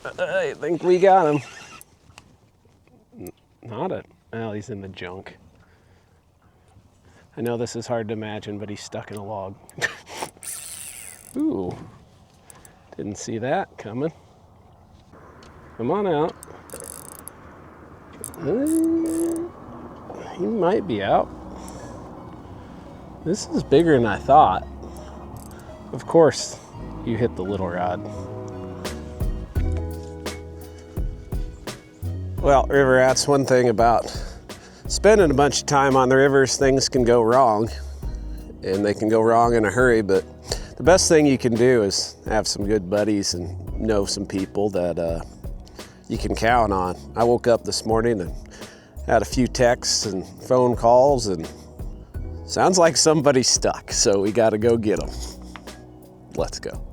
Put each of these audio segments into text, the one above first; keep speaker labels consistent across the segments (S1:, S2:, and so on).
S1: I think we got him. Not it. Well, he's in the junk. I know this is hard to imagine, but he's stuck in a log. Ooh, didn't see that coming. Come on out. He might be out. This is bigger than I thought. Of course, you hit the little rod. Well, river rats, one thing about spending a bunch of time on the rivers, things can go wrong, and they can go wrong in a hurry, but the best thing you can do is have some good buddies and know some people that you can count on. I woke up this morning and had a few texts and phone calls, and sounds like somebody's stuck, so we gotta go get them. Let's go.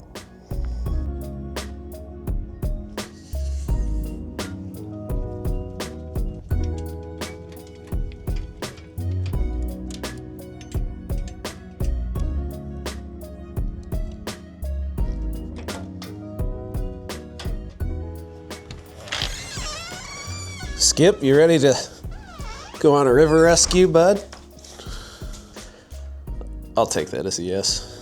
S1: Skip, you ready to go on a river rescue, bud? I'll take that as a yes.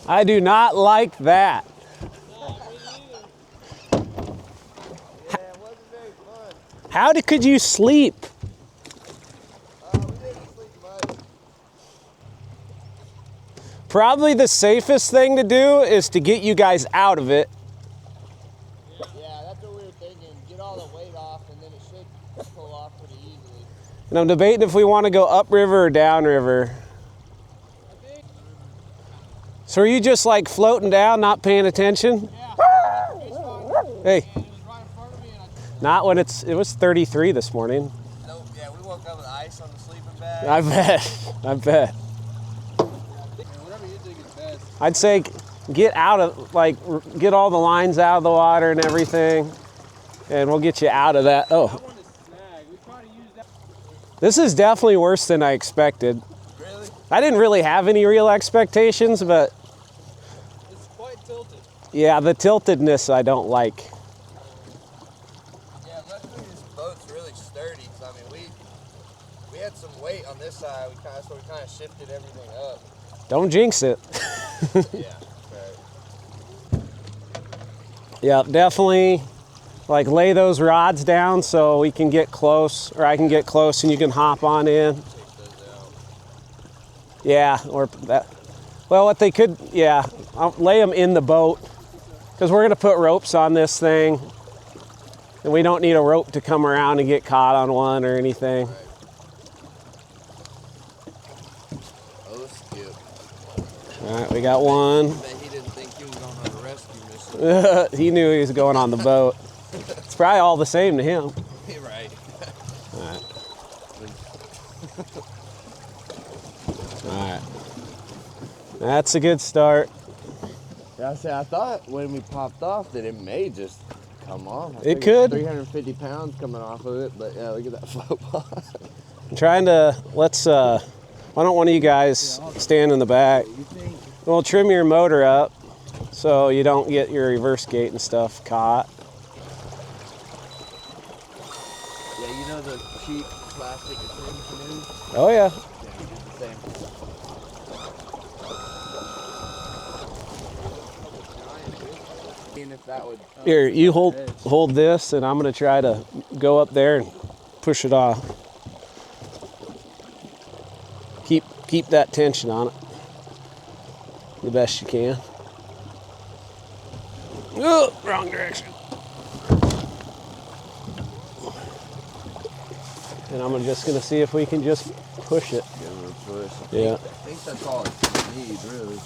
S1: I do not like that. How could you sleep?
S2: We didn't sleep much.
S1: Probably the safest thing to do is to get you guys out of it.
S2: Yeah, that's what we were thinking. Get all the weight off, and then it should pull off pretty easily.
S1: And I'm debating if we want to go upriver or downriver. So are you just like floating down, not paying attention?
S2: Yeah.
S1: Hey. Not when it was 33 this morning.
S2: Nope, yeah, we woke up with ice on the sleeping bag.
S1: I bet.
S2: Whatever you think is best.
S1: I'd say get get all the lines out of the water and everything, and we'll get you out of that. Oh.
S2: That one is snag. We try to use that.
S1: This is definitely worse than I expected.
S2: Really?
S1: I didn't really have any real expectations, but
S2: It's quite tilted.
S1: yeah, the tiltedness I don't like.
S2: Yeah, luckily this boat's really sturdy. So, I mean, we had some weight on this side. So we kind of shifted everything up.
S1: Don't jinx it.
S2: Yeah, right.
S1: Yeah, definitely like lay those rods down so we can get close, or I can get close and you can hop on in.
S2: Take those out.
S1: Yeah, or that. Well, what they could, yeah, I'll lay them in the boat because we're gonna put ropes on this thing, and we don't need a rope to come around and get caught on one or anything.
S2: Right. Oh, Skip.
S1: All right, we got one.
S2: I bet he didn't think he was on a rescue mission.
S1: He knew he was going on the boat. It's probably all the same to him.
S2: Right.
S1: All right. All right. That's a good start.
S2: Yeah, I thought when we popped off that it may just come off.
S1: It could.
S2: 350 pounds coming off of it, but yeah, look at that float bar.
S1: I'm trying to, why don't one of you guys stand in the back? We'll trim your motor up so you don't get your reverse gate and stuff caught.
S2: Yeah, you know the cheap plastic canoes?
S1: Oh yeah.
S2: Yeah, it's the same. Seeing if that would.
S1: Here, you hold this, and I'm gonna try to go up there and push it off. Keep that tension on it the best you can. Oh, wrong direction. and I'm just gonna see if we can just push it.
S2: Give it a push.
S1: Yeah.
S2: I think that's all it needs, really.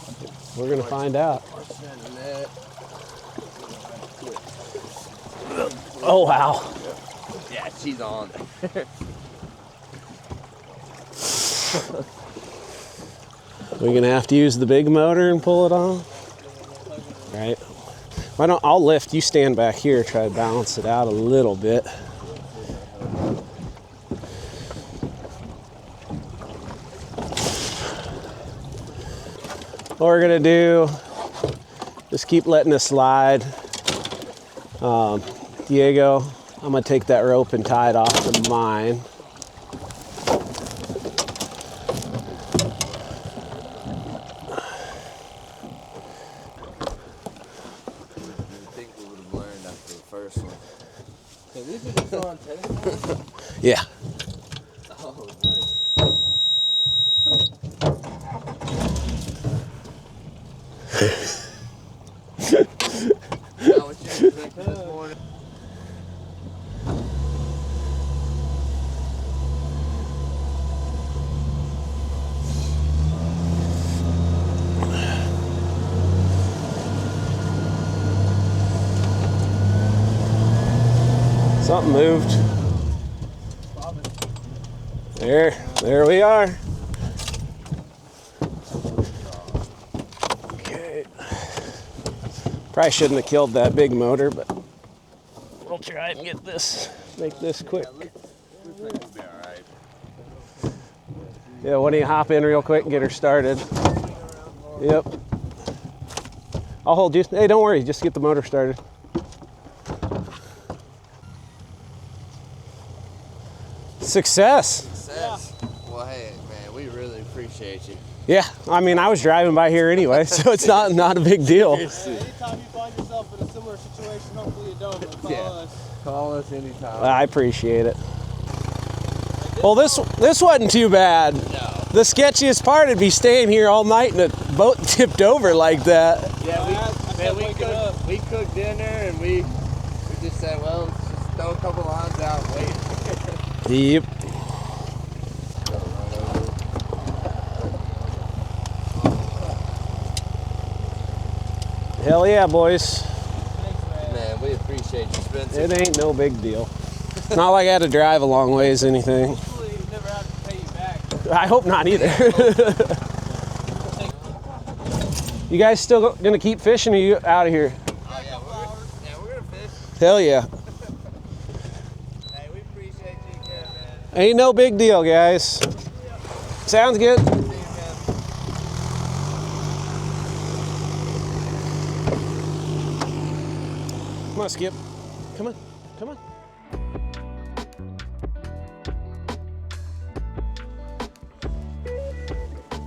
S1: We're gonna find out. Oh wow.
S2: Yeah, she's on.
S1: We're gonna have to use the big motor and pull it on. Right. Why don't I'll lift, you stand back here, try to balance it out a little bit. What we're gonna do, just keep letting it slide. Diego, I'm gonna take that rope and tie it off to mine. Yeah.
S2: Oh, nice. Now what you drinking this morning?
S1: Something moved. There we are. Okay. Probably shouldn't have killed that big motor, but we'll try and get this, make this quick. Yeah, why don't you hop in real quick and get her started? Yep. I'll hold you. Hey, don't worry, just get the motor started. Success.
S2: Success. Yeah. Well, hey, man, we really appreciate you.
S1: Yeah, I mean, I was driving by here anyway, so it's not a big deal.
S3: Yeah, anytime you find yourself in a similar situation, hopefully you don't, but call us.
S2: Call us anytime.
S1: I appreciate it. Well, this wasn't too bad.
S2: No.
S1: The sketchiest part would be staying here all night and a boat tipped over like that.
S2: Yeah, we cooked dinner and we just said, well, let's just throw a couple lines out and wait.
S1: Yep. Hell yeah, boys.
S3: Thanks,
S2: Man, we appreciate you, Spencer.
S1: It ain't no big deal. It's not like I had to drive a long ways, anything.
S3: Hopefully we never have to pay you back.
S1: I hope not either. You guys still gonna keep fishing, or are you out of here?
S2: Oh, yeah, we're gonna fish.
S1: Hell yeah.
S2: Hey, we appreciate you again, man.
S1: Ain't no big deal, guys. Sounds good.
S2: See you, man.
S1: Come on, Skip. Come on. Come on.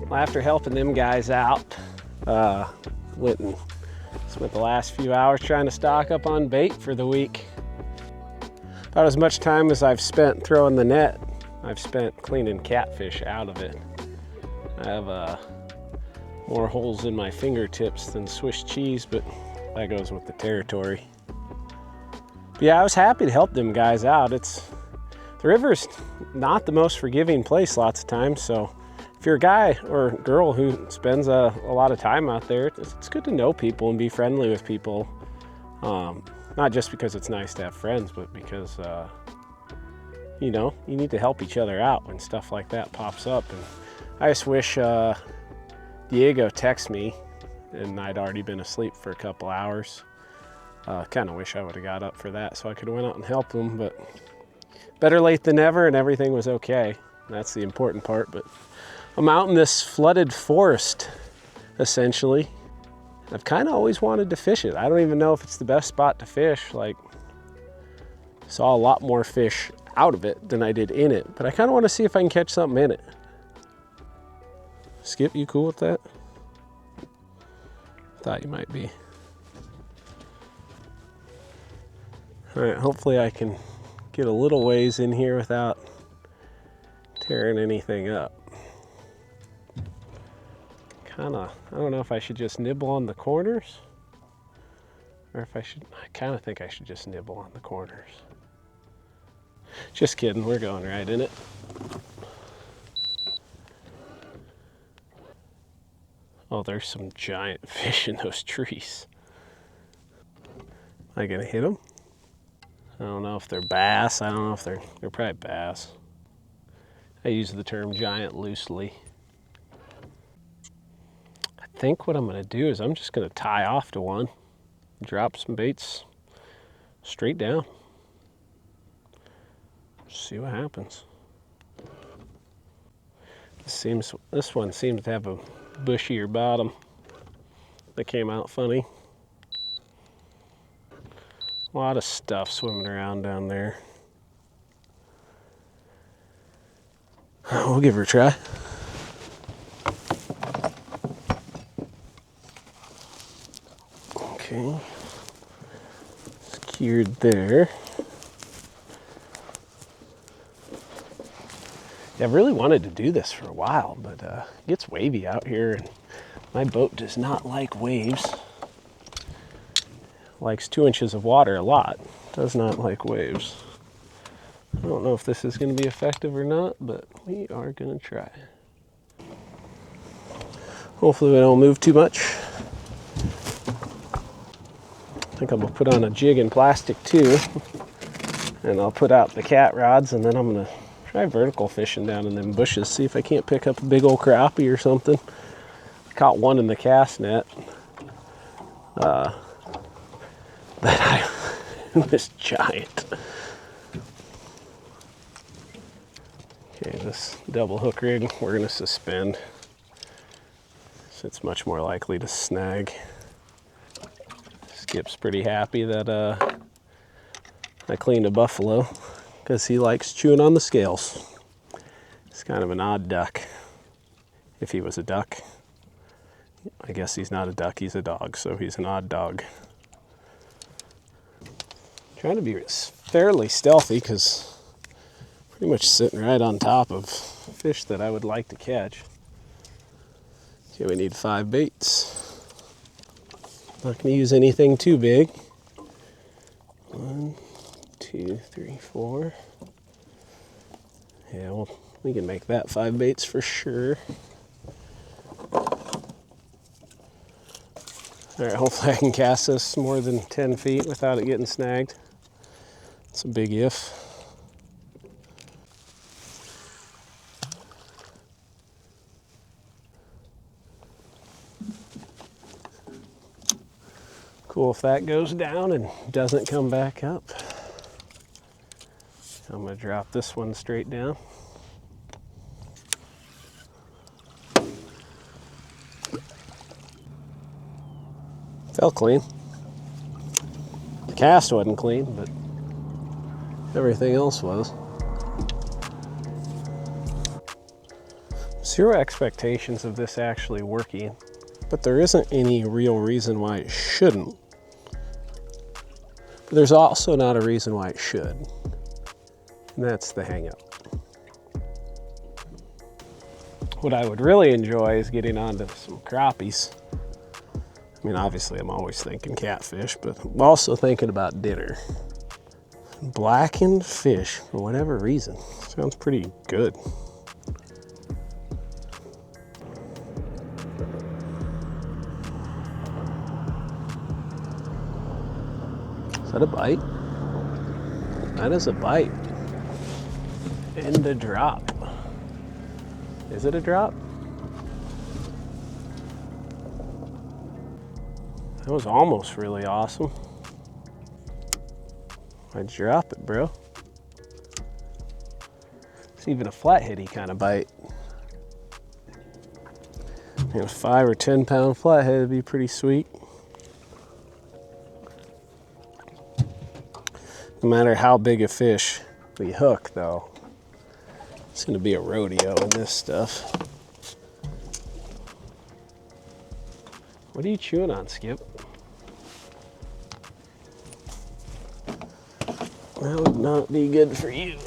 S1: Well, after helping them guys out, went and spent the last few hours trying to stock up on bait for the week. About as much time as I've spent throwing the net, I've spent cleaning catfish out of it. I have more holes in my fingertips than Swiss cheese, but that goes with the territory. But yeah, I was happy to help them guys out. The river's not the most forgiving place lots of times, so if you're a guy or girl who spends a lot of time out there, it's good to know people and be friendly with people. Not just because it's nice to have friends, but because, you know, you need to help each other out when stuff like that pops up. And I just wish Diego texted me, and I'd already been asleep for a couple hours. Kind of wish I would have got up for that so I could have went out and helped him, but better late than never, and everything was okay. That's the important part. But I'm out in this flooded forest, essentially. I've kind of always wanted to fish it. I don't even know if it's the best spot to fish. Like, saw a lot more fish out of it than I did in it, but I kind of want to see if I can catch something in it. Skip, you cool with that? Thought you might be. All right, hopefully I can get a little ways in here without tearing anything up. I don't know if I should just nibble on the corners or if I kind of think I should just nibble on the corners. Just kidding, we're going right in it. Oh, there's some giant fish in those trees. Am I gonna hit them? I don't know if they're bass. I don't know if they're probably bass. I use the term giant loosely. I think what I'm gonna do is I'm just gonna tie off to one, drop some baits straight down. See what happens. This one seems to have a bushier bottom. That came out funny. A lot of stuff swimming around down there. We'll give her a try. Okay. Secured there. Yeah, I've really wanted to do this for a while, but it gets wavy out here, and my boat does not like waves. Likes 2 inches of water a lot. Does not like waves. I don't know if this is going to be effective or not, but we are going to try. Hopefully we don't move too much. I think I'm going to put on a jig in plastic too, and I'll put out the cat rods, and then I'm going to try vertical fishing down in them bushes, see if I can't pick up a big old crappie or something. Caught one in the cast net that was giant. Okay, this double hook rig we're going to suspend, so it's much more likely to snag. Skip's pretty happy that I cleaned a buffalo, because he likes chewing on the scales. He's kind of an odd duck. If he was a duck, I guess he's not a duck, he's a dog, so he's an odd dog. Trying to be fairly stealthy, because pretty much sitting right on top of fish that I would like to catch. Okay, we need 5 baits. Not going to use anything too big. 1, 2, 3, 4. Yeah, well, we can make that 5 baits for sure. All right, hopefully I can cast this more than 10 feet without it getting snagged. It's a big if. Cool if that goes down and doesn't come back up. I'm going to drop this one straight down. Felt clean. The cast wasn't clean, but everything else was. Zero expectations of this actually working, but there isn't any real reason why it shouldn't. But there's also not a reason why it should. And that's the hang up. What I would really enjoy is getting onto some crappies. I mean, obviously I'm always thinking catfish, but I'm also thinking about dinner. Blackened fish, for whatever reason. Sounds pretty good. Is that a bite? That is a bite. And a drop. Is it a drop? That was almost really awesome. I'd drop it, bro. It's even a flatheady kind of bite. And a 5 or 10 pound flathead would be pretty sweet. No matter how big a fish we hook, though, it's gonna be a rodeo in this stuff. What are you chewing on, Skip? That would not be good for you.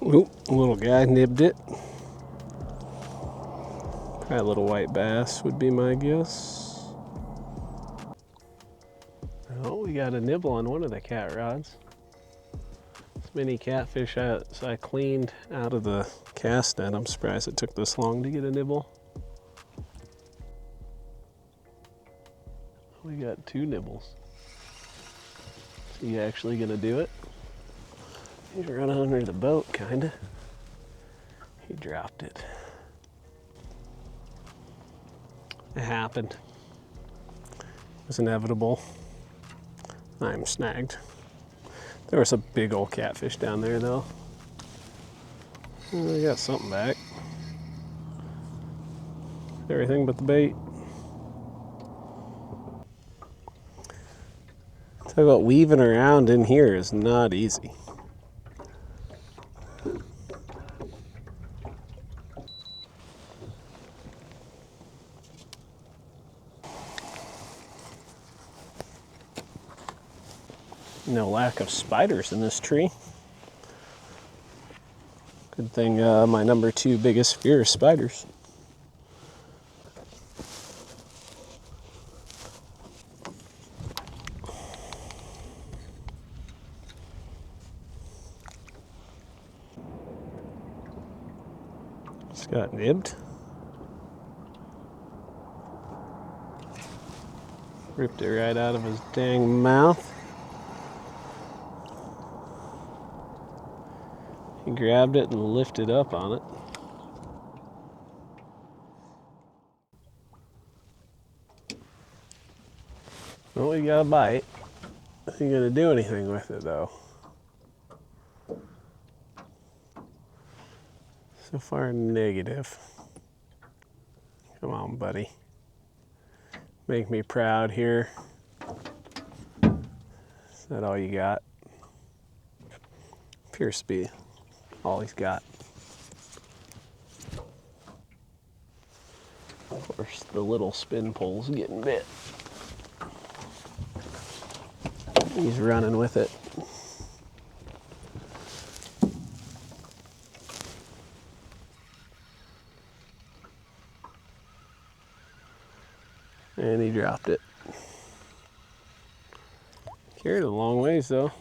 S1: Oop, a little guy nibbed it. That little white bass would be my guess. Oh, we got a nibble on one of the cat rods. This mini catfish I cleaned out of the cast net. I'm surprised it took this long to get a nibble. We got 2 nibbles. Is he actually gonna do it? He's running under the boat, kinda. He dropped it. It happened. It was inevitable. I'm snagged. There was a big old catfish down there though. I got something back. Everything but the bait. Talk about weaving around in here is not easy. No lack of spiders in this tree. Good thing my number 2 biggest fear is spiders. Just got nibbed. Ripped it right out of his dang mouth. He grabbed it and lifted up on it. Well, we got a bite. Is he gonna do anything with it though? So far, negative. Come on, buddy. Make me proud here. Is that all you got? Appears to be all he's got. Of course, the little spin pole's getting bit. He's running with it. And he dropped it. Carried it a long ways though.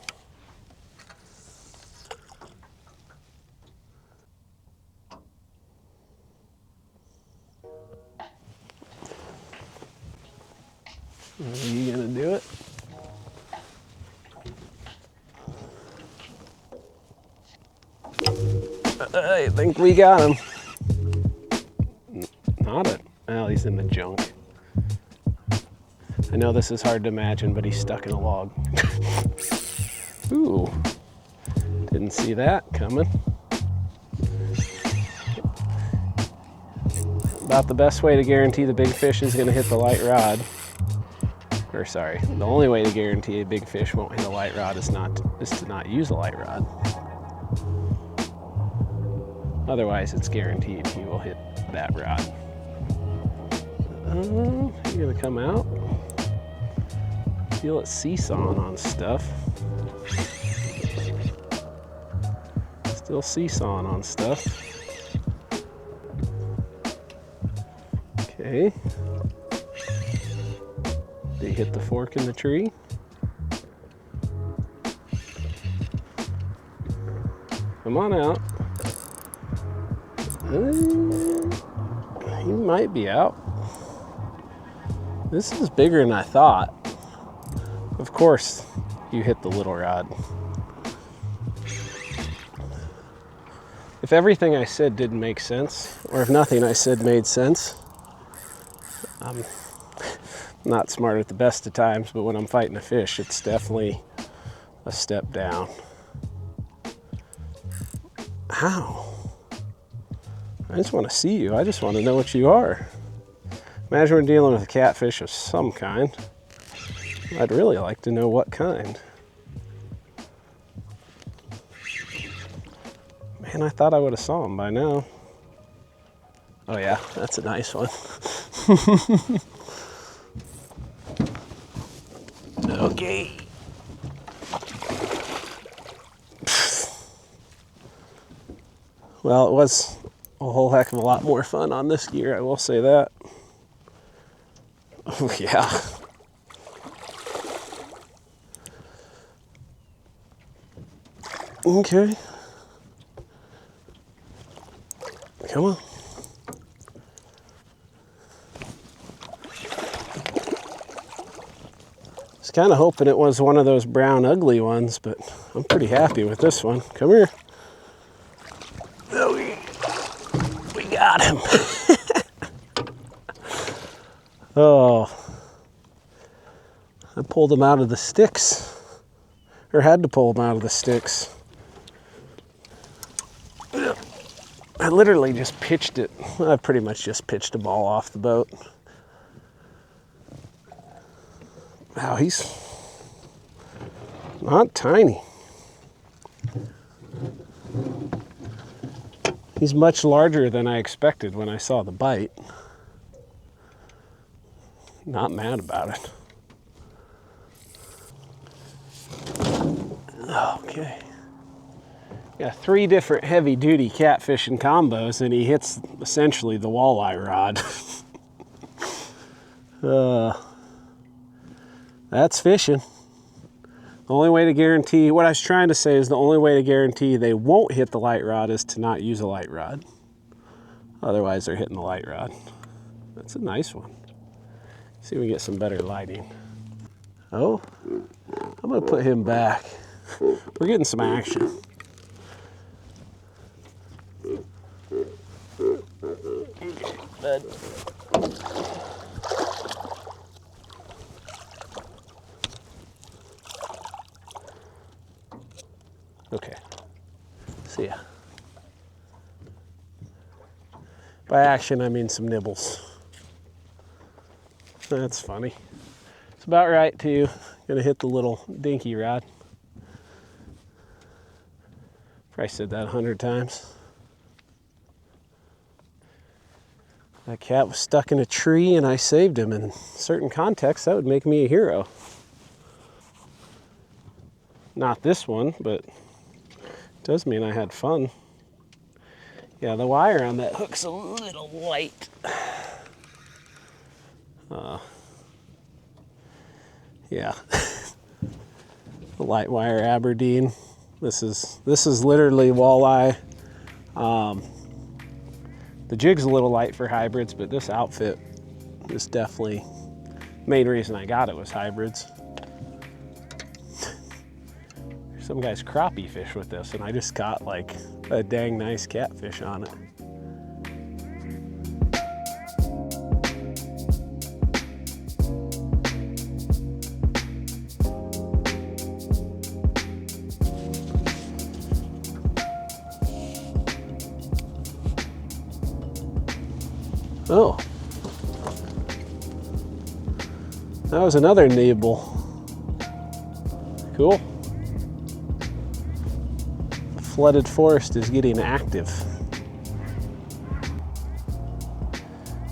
S1: Are you gonna do it? I think we got him. Not it. Well, he's in the junk. I know this is hard to imagine, but he's stuck in a log. Ooh, didn't see that coming. About the best way to guarantee the big fish is gonna hit the light rod. Or sorry, the only way to guarantee a big fish won't hit a light rod is to not use a light rod. Otherwise, it's guaranteed he will hit that rod. You gonna come out? Feel it seesawing on stuff. Still seesawing on stuff. Okay. Did he hit the fork in the tree? Come on out. He might be out. This is bigger than I thought. Of course, you hit the little rod. If everything I said didn't make sense, or if nothing I said made sense, I'm not smart at the best of times, but when I'm fighting a fish, it's definitely a step down. Ow. I just want to see you. I just want to know what you are. Imagine we're dealing with a catfish of some kind. I'd really like to know what kind. Man, I thought I would have saw him by now. Oh yeah, that's a nice one. Okay. Well, it was a whole heck of a lot more fun on this gear, I will say that. Oh yeah. Okay. Come on. I was kind of hoping it was one of those brown ugly ones, but I'm pretty happy with this one. Come here. Oh, we got him. Oh, I pulled him out of the sticks, or had to pull him out of the sticks. I literally just pitched it. I pretty much just pitched them all off the boat. Wow, he's not tiny. He's much larger than I expected when I saw the bite. Not mad about it. Okay. Got 3 different heavy-duty catfishing combos, and he hits essentially the walleye rod. That's fishing. The only way to guarantee, what I was trying to say is the only way to guarantee they won't hit the light rod is to not use a light rod. Otherwise, they're hitting the light rod. That's a nice one. See if we get some better lighting. Oh, I'm gonna put him back. We're getting some action. Bud. Okay. See ya. By action, I mean some nibbles. That's funny. It's about right too. Gonna hit the little dinky rod. Probably said that 100 times. That cat was stuck in a tree and I saved him. In certain contexts, that would make me a hero. Not this one, but it does mean I had fun. Yeah, the wire on that hook's a little light. Yeah. The light wire Aberdeen. This is literally walleye. The jig's a little light for hybrids, but this outfit is definitely the main reason I got it was hybrids. Some guys crappie fish with this, and I just got like a dang nice catfish on it. Oh, that was another nibble. Cool. Flooded forest is getting active.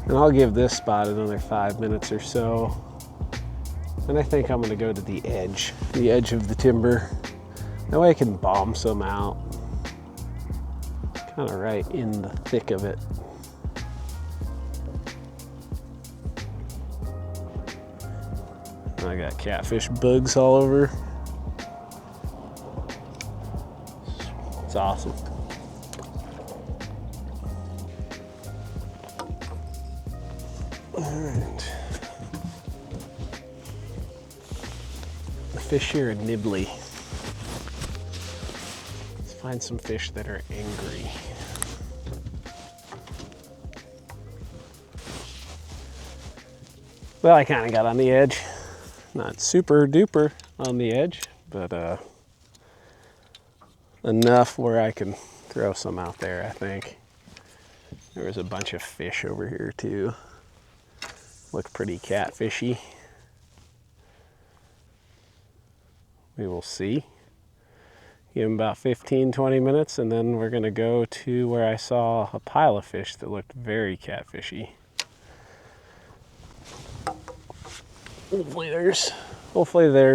S1: And I'll give this spot another 5 minutes or so. And I think I'm gonna go to the edge of the timber. That way I can bomb some out. Kind of right in the thick of it. I got catfish bugs all over. It's awesome. All right. The fish here are nibbly. Let's find some fish that are angry. Well, I kind of got on the edge. Not super duper on the edge, but enough where I can throw some out there, I think. There was a bunch of fish over here too. Look pretty catfishy. We will see. Give them about 15-20 minutes and then we're gonna go to where I saw a pile of fish that looked very catfishy. Hopefully they're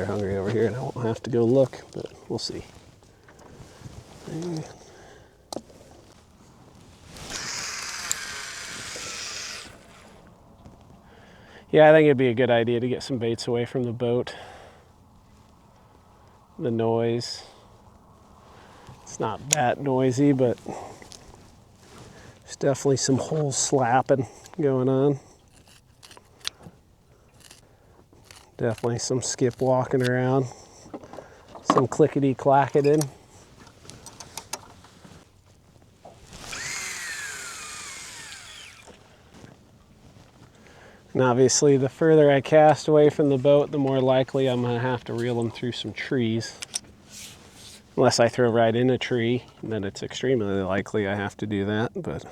S1: hungry over here and I won't have to go look, but we'll see. Yeah, I think it'd be a good idea to get some baits away from the boat. The noise. It's not that noisy, but there's definitely some hole slapping going on. Definitely some skip walking around. Some clickety clacketing. And obviously, the further I cast away from the boat, the more likely I'm gonna have to reel them through some trees. Unless I throw right in a tree, then it's extremely likely I have to do that, but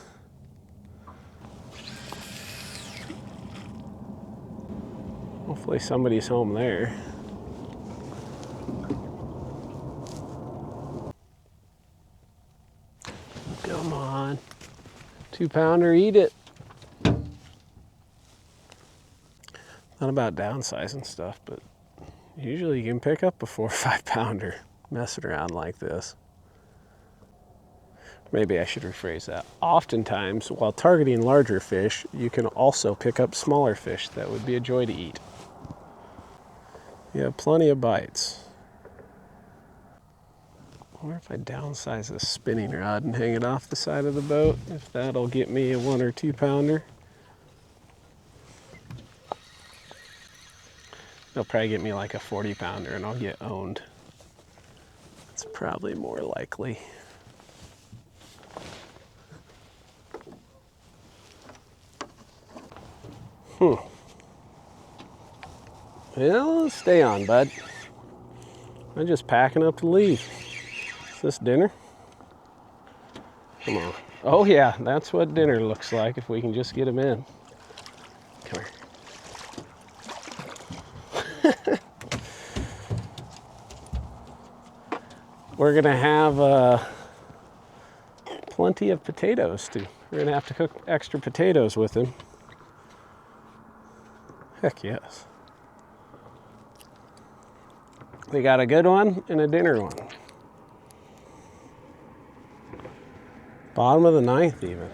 S1: hopefully somebody's home there. Come on. 2-pounder, eat it. Not about downsizing stuff, but usually you can pick up a 4 or 5-pounder messing around like this. Maybe I should rephrase that. Oftentimes, while targeting larger fish, you can also pick up smaller fish that would be a joy to eat. You have plenty of bites. I wonder if I downsize this spinning rod and hang it off the side of the boat, if that'll get me a 1 or 2-pounder. They'll probably get me like a 40-pounder and I'll get owned. That's probably more likely. Well, stay on, bud. I'm just packing up to leave. Is this dinner? Come on. Oh yeah, that's what dinner looks like if we can just get him in. Come here. We're gonna have plenty of potatoes too. We're gonna have to cook extra potatoes with him. Heck yes. We got a good one and a dinner one. Bottom of the 9th even.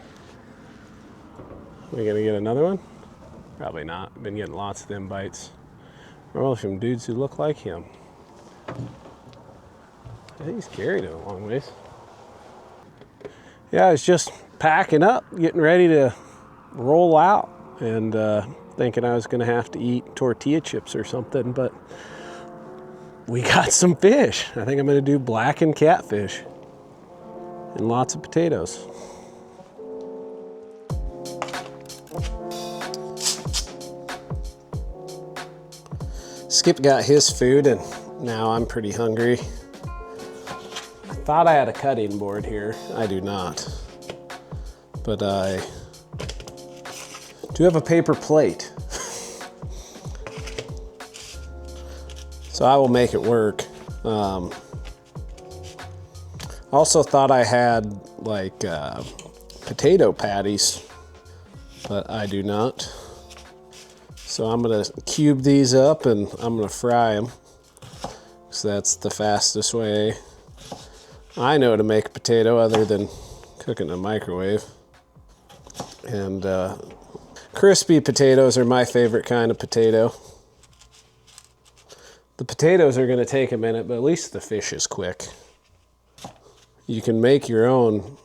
S1: We gonna get another one? Probably not. Been getting lots of them bites. We're all from dudes who look like him. I think he's carried it a long ways. Yeah, I was just packing up, getting ready to roll out, and thinking I was gonna have to eat tortilla chips or something, but we got some fish. I think I'm gonna do blackened catfish and lots of potatoes. Skip got his food and now I'm pretty hungry. I thought I had a cutting board here. I do not. But I do have a paper plate. So I will make it work. Also thought I had like potato patties, but I do not. So I'm gonna cube these up and I'm gonna fry them, because that's the fastest way I know to make a potato other than cooking in a microwave. And crispy potatoes are my favorite kind of potato. The potatoes are gonna take a minute, but at least the fish is quick. You can make your own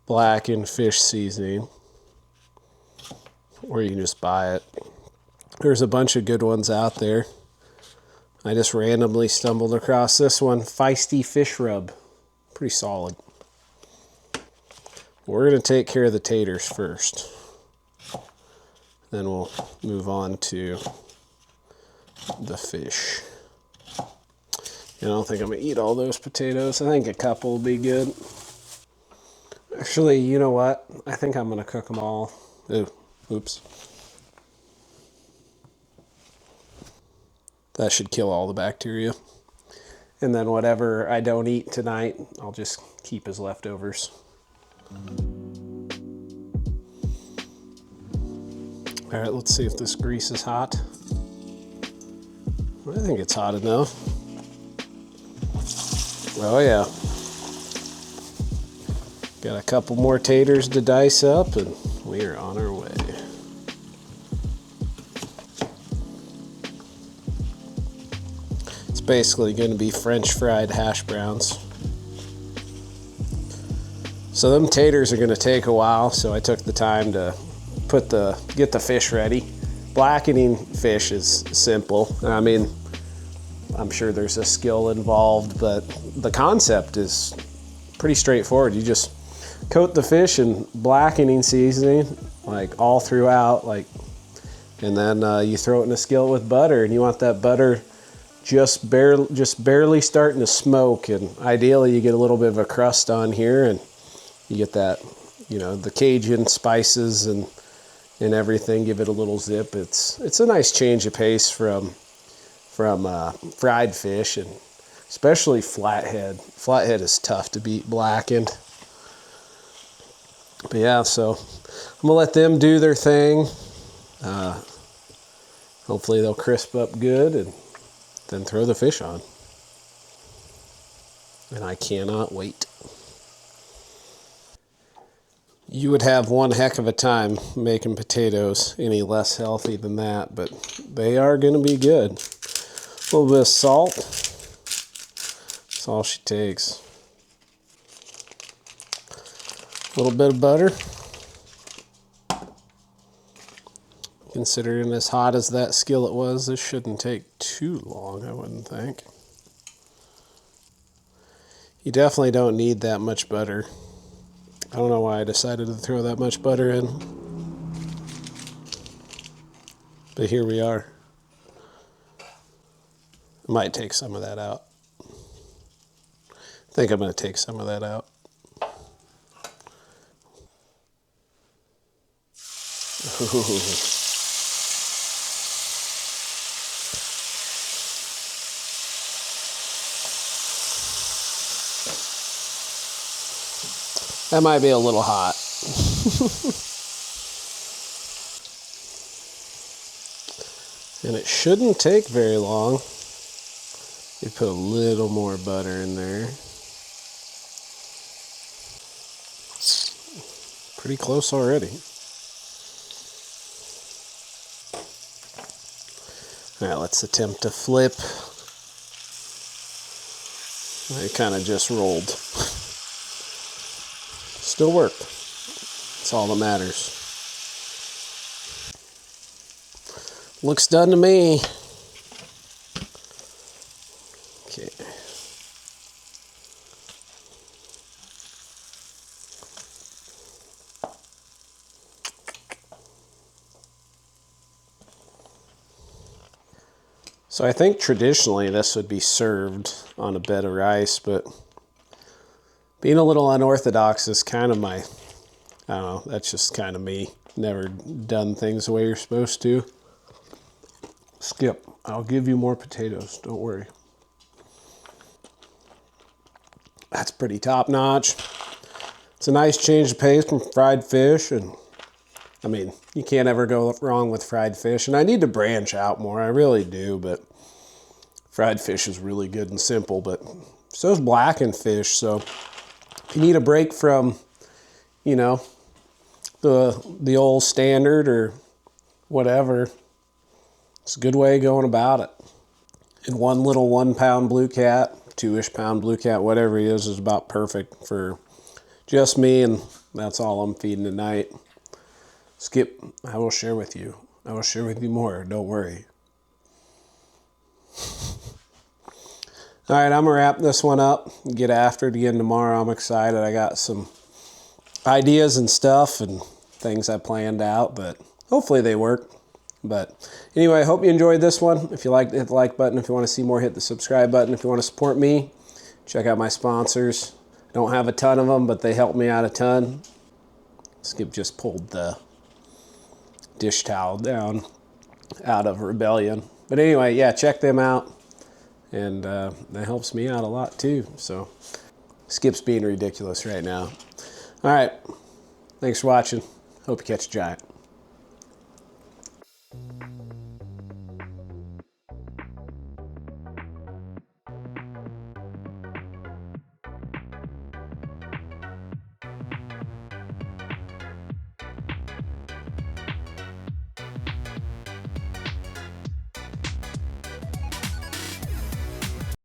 S1: blackened fish seasoning, or you can just buy it. There's a bunch of good ones out there. I just randomly stumbled across this one, Feisty Fish Rub. Pretty solid. We're gonna take care of the taters first. Then we'll move on to the fish. I don't think I'm gonna eat all those potatoes. I think a couple will be good. Actually, you know what? I think I'm gonna cook them all. Ooh, oops. That should kill all the bacteria. And then whatever I don't eat tonight, I'll just keep as leftovers. All right, let's see if this grease is hot. I think it's hot enough. Oh yeah. Got a couple more taters to dice up and we are on our way. basically going to be French fried hash browns. So them taters are going to take a while, so I took the time to get the fish ready. Blackening fish is simple. I mean, I'm sure there's a skill involved, but the concept is pretty straightforward. You just coat the fish in blackening seasoning, like all throughout, and then you throw it in a skillet with butter, and you want that butter just barely starting to smoke, and ideally you get a little bit of a crust on here, and you get that, the Cajun spices and everything. Give it a little zip. It's a nice change of pace from fried fish, and especially flathead. Flathead is tough to beat blackened. But yeah, so I'm gonna let them do their thing. Hopefully they'll crisp up good, and then throw the fish on. And I cannot wait. You would have one heck of a time making potatoes any less healthy than that, but they are going to be good. A little bit of salt. That's all she takes. A little bit of butter. Considering as hot as that skillet was, this shouldn't take too long, I wouldn't think. You definitely don't need that much butter. I don't know why I decided to throw that much butter in, but here we are. I might take some of that out. I think I'm going to take some of that out. Ooh. That might be a little hot. And it shouldn't take very long. You put a little more butter in there. Pretty close already. All right, let's attempt to flip. It kind of just rolled. Still worked. That's all that matters. Looks done to me. Okay. So I think traditionally this would be served on a bed of rice, but being a little unorthodox is kind of I don't know, that's just kind of me. Never done things the way you're supposed to. Skip, I'll give you more potatoes, don't worry. That's pretty top notch. It's a nice change of pace from fried fish, and I mean, you can't ever go wrong with fried fish, and I need to branch out more, I really do, but fried fish is really good and simple, but so is blackened fish, so if you need a break from, the old standard or whatever, it's a good way of going about it. And one little 1 pound blue cat, 2-ish pound blue cat, whatever he is about perfect for just me, and that's all I'm feeding tonight. Skip, I will share with you. I will share with you more, don't worry. All right, I'm gonna wrap this one up and get after it again tomorrow. I'm excited. I got some ideas and stuff and things I planned out, but hopefully they work. But anyway, I hope you enjoyed this one. If you liked it, hit the like button. If you want to see more, hit the subscribe button. If you want to support me, check out my sponsors. I don't have a ton of them, but they help me out a ton. Skip just pulled the dish towel down out of rebellion. But anyway, yeah, check them out. And that helps me out a lot too. So Skip's being ridiculous right now. All right, thanks for watching. Hope you catch a giant.